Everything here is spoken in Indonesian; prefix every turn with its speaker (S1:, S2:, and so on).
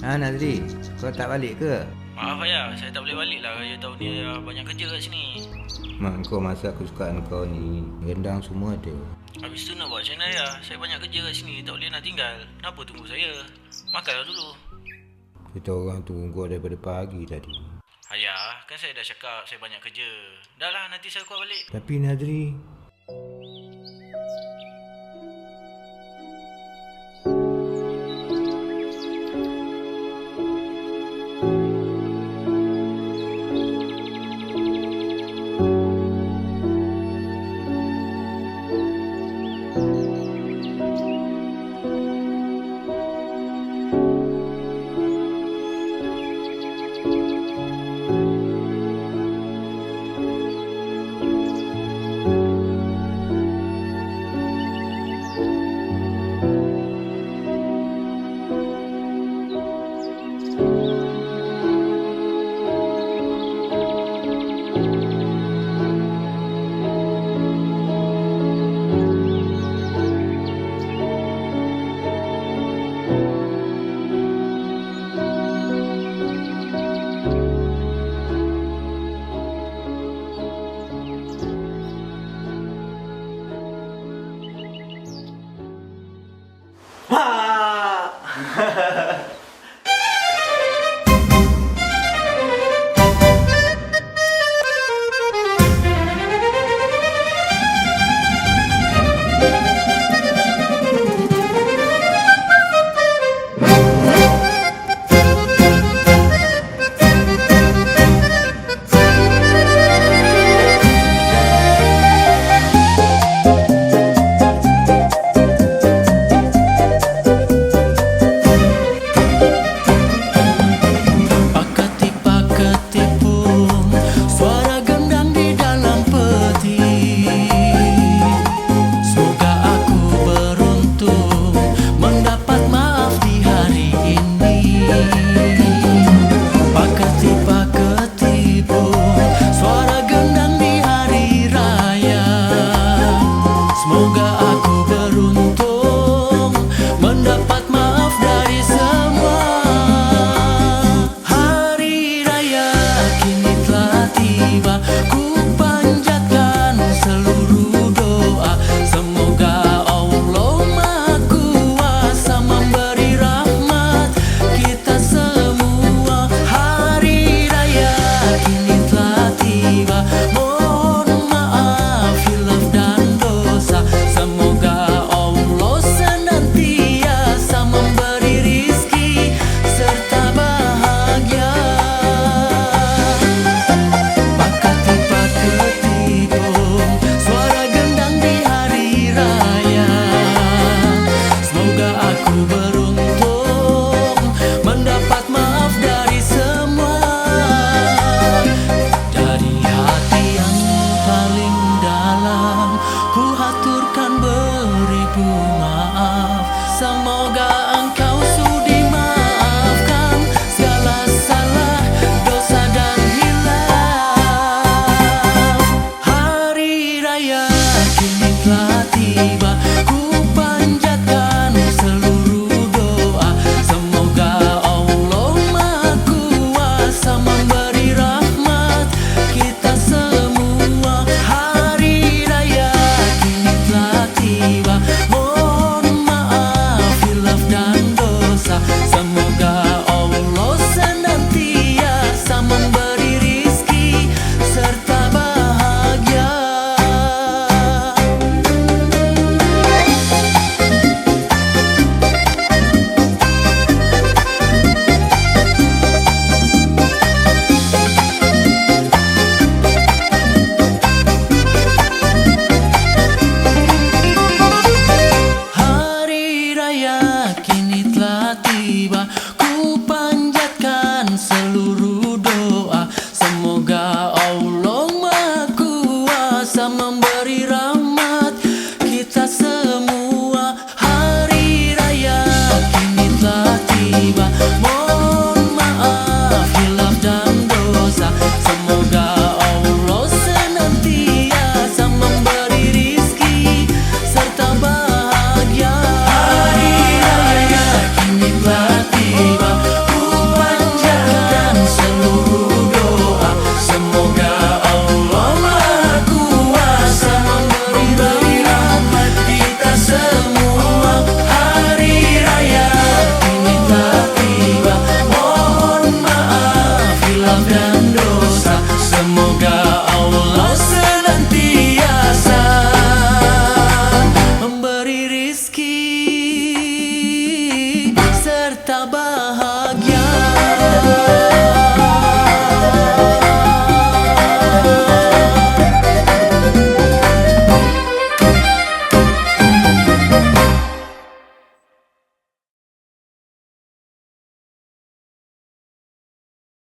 S1: Nazri, kau tak balik ke?
S2: Maaf ayah, saya tak boleh balik lah. Raya tahun ni ayah banyak kerja kat sini.
S1: Mak kau masak kesukaan kau ni, rendang semua ada.
S2: Habis tu nak buat macam mana ayah? Saya banyak kerja kat sini, tak boleh nak tinggal. Kenapa tunggu saya? Makanlah dulu.
S1: Kita orang tunggu kau daripada pagi tadi.
S2: Ayah, kan saya dah cakap saya banyak kerja. Dah lah, nanti saya kuat balik.
S1: Tapi Nazri,
S3: ha